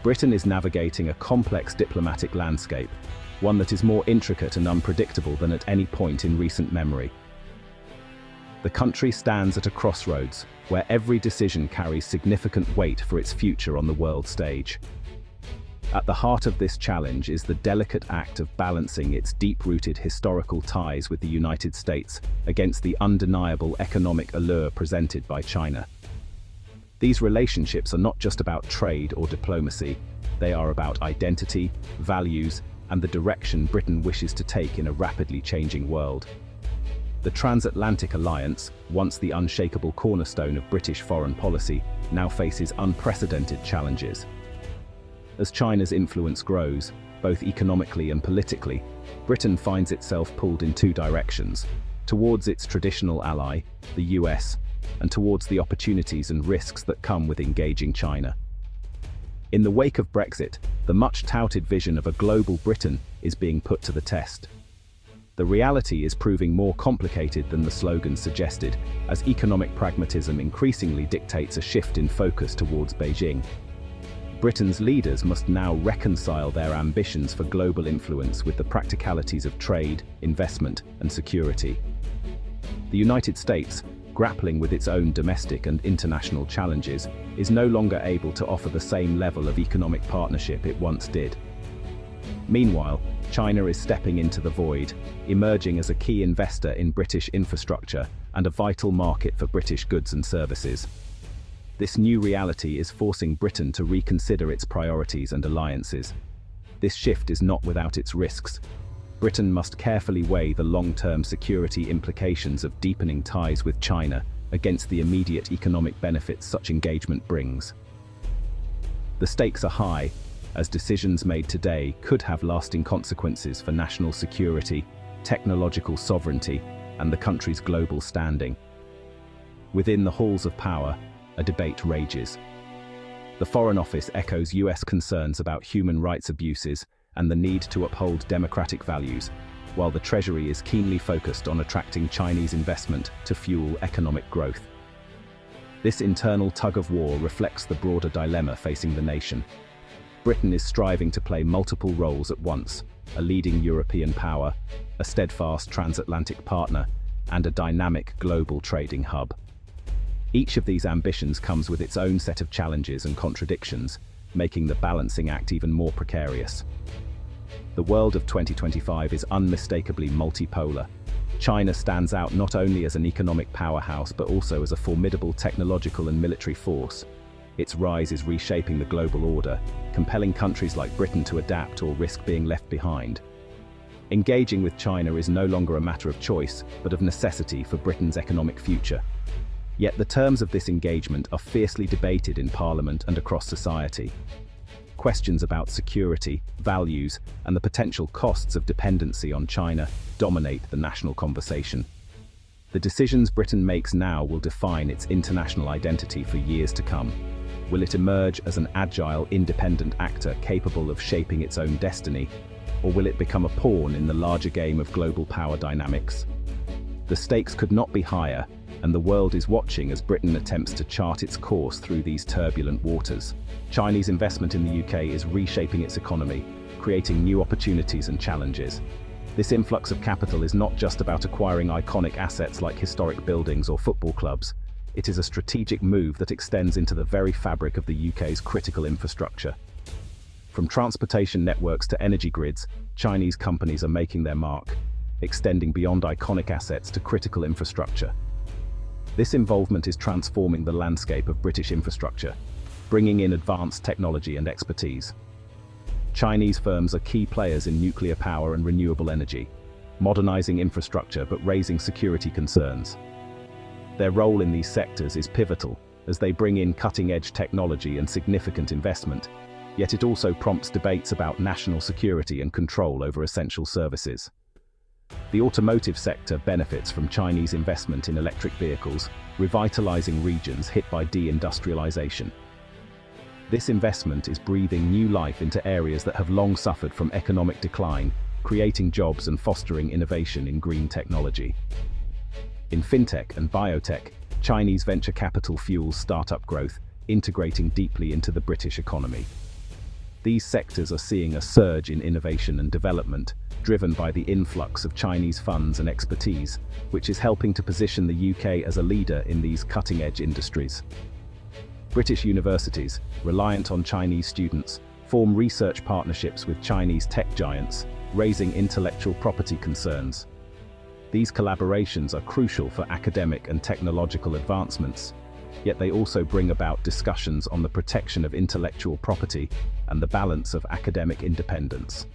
Britain is navigating a complex diplomatic landscape, one that is more intricate and unpredictable than at any point in recent memory. The country stands at a crossroads, where every decision carries significant weight for its future on the world stage. At the heart of this challenge is the delicate act of balancing its deep-rooted historical ties with the United States against the undeniable economic allure presented by China. These relationships are not just about trade or diplomacy, they are about identity, values, and the direction Britain wishes to take in a rapidly changing world. The Transatlantic alliance, once the unshakable cornerstone of British foreign policy, now faces unprecedented challenges. As China's influence grows, both economically and politically, Britain finds itself pulled in two directions: towards its traditional ally, the US, and towards the opportunities and risks that come with engaging China. In the wake of Brexit, the much-touted vision of a global Britain is being put to the test. The reality is proving more complicated than the slogan suggested, as economic pragmatism increasingly dictates a shift in focus towards Beijing. Britain's leaders must now reconcile their ambitions for global influence with the practicalities of trade, investment, and security. The United States, grappling with its own domestic and international challenges, is no longer able to offer the same level of economic partnership it once did. Meanwhile, China is stepping into the void, emerging as a key investor in British infrastructure and a vital market for British goods and services. This new reality is forcing Britain to reconsider its priorities and alliances. This shift is not without its risks. Britain must carefully weigh the long-term security implications of deepening ties with China against the immediate economic benefits such engagement brings. The stakes are high, as decisions made today could have lasting consequences for national security, technological sovereignty, and the country's global standing. Within the halls of power, a debate rages. The Foreign Office echoes US concerns about human rights abuses and the need to uphold democratic values, while the Treasury is keenly focused on attracting Chinese investment to fuel economic growth. This internal tug-of-war reflects the broader dilemma facing the nation. Britain is striving to play multiple roles at once: a leading European power, a steadfast transatlantic partner, and a dynamic global trading hub. Each of these ambitions comes with its own set of challenges and contradictions, making the balancing act even more precarious. The world of 2025 is unmistakably multipolar. China stands out not only as an economic powerhouse but also as a formidable technological and military force. Its rise is reshaping the global order, compelling countries like Britain to adapt or risk being left behind. Engaging with China is no longer a matter of choice, but of necessity for Britain's economic future. Yet the terms of this engagement are fiercely debated in Parliament and across society. Questions about security, values, and the potential costs of dependency on China dominate the national conversation. The decisions Britain makes now will define its international identity for years to come. Will it emerge as an agile, independent actor capable of shaping its own destiny, or will it become a pawn in the larger game of global power dynamics? The stakes could not be higher, and the world is watching as Britain attempts to chart its course through these turbulent waters. Chinese investment in the UK is reshaping its economy, creating new opportunities and challenges. This influx of capital is not just about acquiring iconic assets like historic buildings or football clubs. It is a strategic move that extends into the very fabric of the UK's critical infrastructure. From transportation networks to energy grids, Chinese companies are making their mark, extending beyond iconic assets to critical infrastructure. This involvement is transforming the landscape of British infrastructure, bringing in advanced technology and expertise. Chinese firms are key players in nuclear power and renewable energy, modernizing infrastructure but raising security concerns. Their role in these sectors is pivotal, as they bring in cutting-edge technology and significant investment, yet it also prompts debates about national security and control over essential services. The automotive sector benefits from Chinese investment in electric vehicles, revitalizing regions hit by deindustrialization. This investment is breathing new life into areas that have long suffered from economic decline, creating jobs and fostering innovation in green technology. In fintech and biotech, Chinese venture capital fuels startup growth, integrating deeply into the British economy. These sectors are seeing a surge in innovation and development, driven by the influx of Chinese funds and expertise, which is helping to position the UK as a leader in these cutting-edge industries. British universities, reliant on Chinese students, form research partnerships with Chinese tech giants, raising intellectual property concerns. These collaborations are crucial for academic and technological advancements, yet they also bring about discussions on the protection of intellectual property and the balance of academic independence.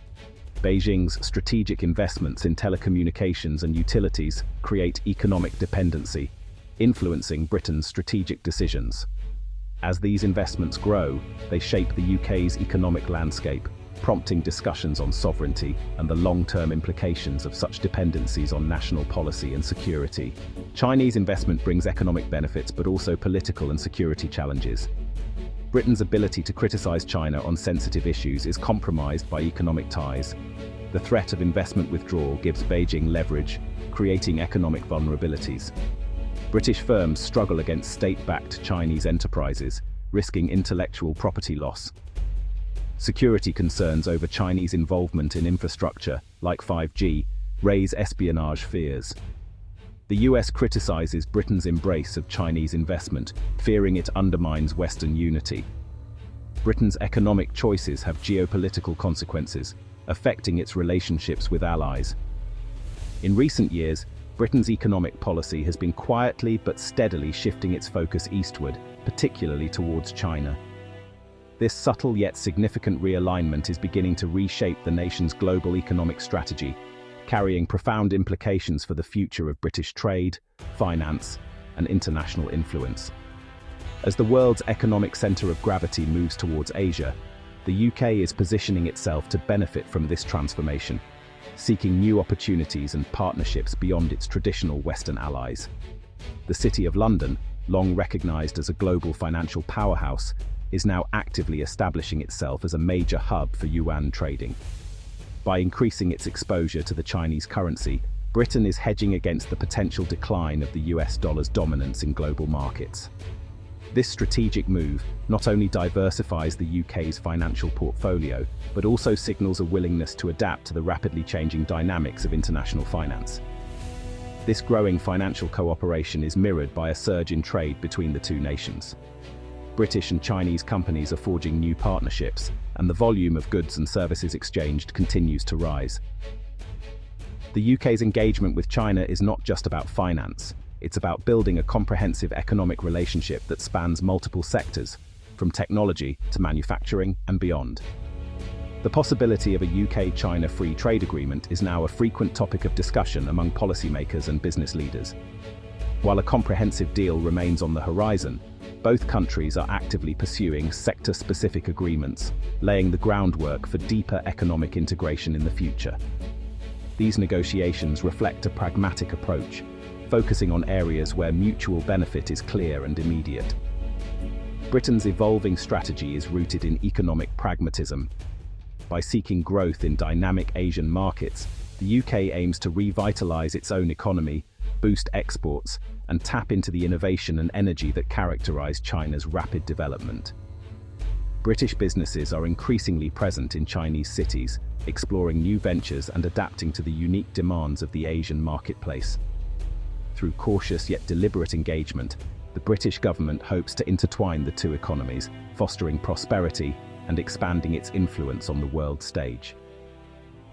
Beijing's strategic investments in telecommunications and utilities create economic dependency, influencing Britain's strategic decisions. As these investments grow, they shape the UK's economic landscape, prompting discussions on sovereignty and the long-term implications of such dependencies on national policy and security. Chinese investment brings economic benefits but also political and security challenges. Britain's ability to criticize China on sensitive issues is compromised by economic ties. The threat of investment withdrawal gives Beijing leverage, creating economic vulnerabilities. British firms struggle against state-backed Chinese enterprises, risking intellectual property loss. Security concerns over Chinese involvement in infrastructure, like 5G, raise espionage fears. The US criticizes Britain's embrace of Chinese investment, fearing it undermines Western unity. Britain's economic choices have geopolitical consequences, affecting its relationships with allies. In recent years, Britain's economic policy has been quietly but steadily shifting its focus eastward, particularly towards China. This subtle yet significant realignment is beginning to reshape the nation's global economic strategy, carrying profound implications for the future of British trade, finance, and international influence. As the world's economic center of gravity moves towards Asia, the UK is positioning itself to benefit from this transformation, seeking new opportunities and partnerships beyond its traditional Western allies. The City of London, long recognized as a global financial powerhouse, is now actively establishing itself as a major hub for Yuan trading. By increasing its exposure to the Chinese currency, Britain is hedging against the potential decline of the US dollar's dominance in global markets. This strategic move not only diversifies the UK's financial portfolio, but also signals a willingness to adapt to the rapidly changing dynamics of international finance. This growing financial cooperation is mirrored by a surge in trade between the two nations. British and Chinese companies are forging new partnerships, and the volume of goods and services exchanged continues to rise. The UK's engagement with China is not just about finance. It's about building a comprehensive economic relationship that spans multiple sectors, from technology to manufacturing and beyond. The possibility of a UK-China free trade agreement is now a frequent topic of discussion among policymakers and business leaders. While a comprehensive deal remains on the horizon, both countries are actively pursuing sector-specific agreements, laying the groundwork for deeper economic integration in the future. These negotiations reflect a pragmatic approach, focusing on areas where mutual benefit is clear and immediate. Britain's evolving strategy is rooted in economic pragmatism. By seeking growth in dynamic Asian markets, the UK aims to revitalize its own economy, boost exports, and tap into the innovation and energy that characterize China's rapid development. British businesses are increasingly present in Chinese cities, exploring new ventures and adapting to the unique demands of the Asian marketplace. Through cautious yet deliberate engagement, the British government hopes to intertwine the two economies, fostering prosperity and expanding its influence on the world stage.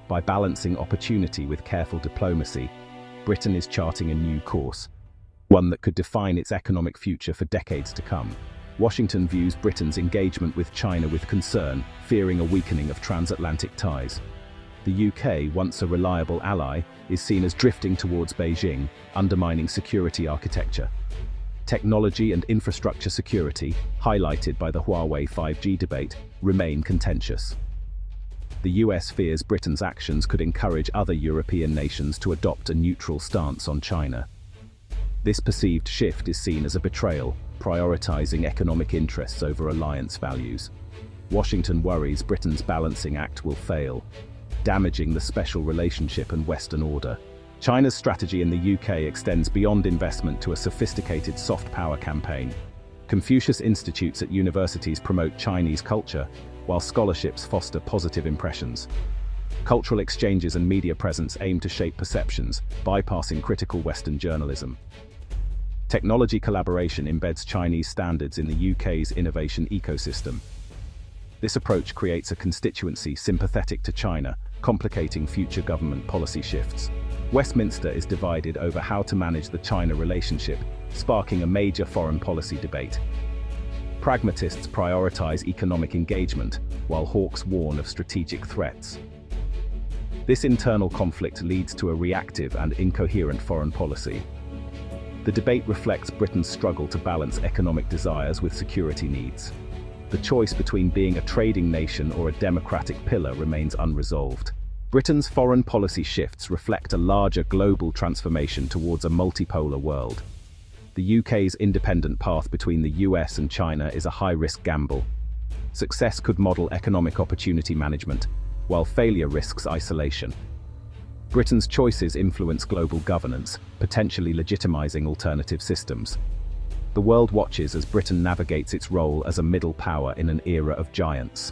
By balancing opportunity with careful diplomacy, Britain is charting a new course, one that could define its economic future for decades to come. Washington views Britain's engagement with China with concern, fearing a weakening of transatlantic ties. The UK, once a reliable ally, is seen as drifting towards Beijing, undermining security architecture. Technology and infrastructure security, highlighted by the Huawei 5G debate, remain contentious. The US fears Britain's actions could encourage other European nations to adopt a neutral stance on China. This perceived shift is seen as a betrayal, prioritizing economic interests over alliance values. Washington worries Britain's balancing act will fail, damaging the special relationship and Western order. China's strategy in the UK extends beyond investment to a sophisticated soft power campaign. Confucius Institutes at universities promote Chinese culture, while scholarships foster positive impressions. Cultural exchanges and media presence aim to shape perceptions, bypassing critical Western journalism. Technology collaboration embeds Chinese standards in the UK's innovation ecosystem. This approach creates a constituency sympathetic to China, complicating future government policy shifts. Westminster is divided over how to manage the China relationship, sparking a major foreign policy debate. Pragmatists prioritize economic engagement, while hawks warn of strategic threats. This internal conflict leads to a reactive and incoherent foreign policy. The debate reflects Britain's struggle to balance economic desires with security needs. The choice between being a trading nation or a democratic pillar remains unresolved. Britain's foreign policy shifts reflect a larger global transformation towards a multipolar world. The UK's independent path between the US and China is a high-risk gamble. Success could model economic opportunity management, while failure risks isolation. Britain's choices influence global governance, potentially legitimizing alternative systems. The world watches as Britain navigates its role as a middle power in an era of giants.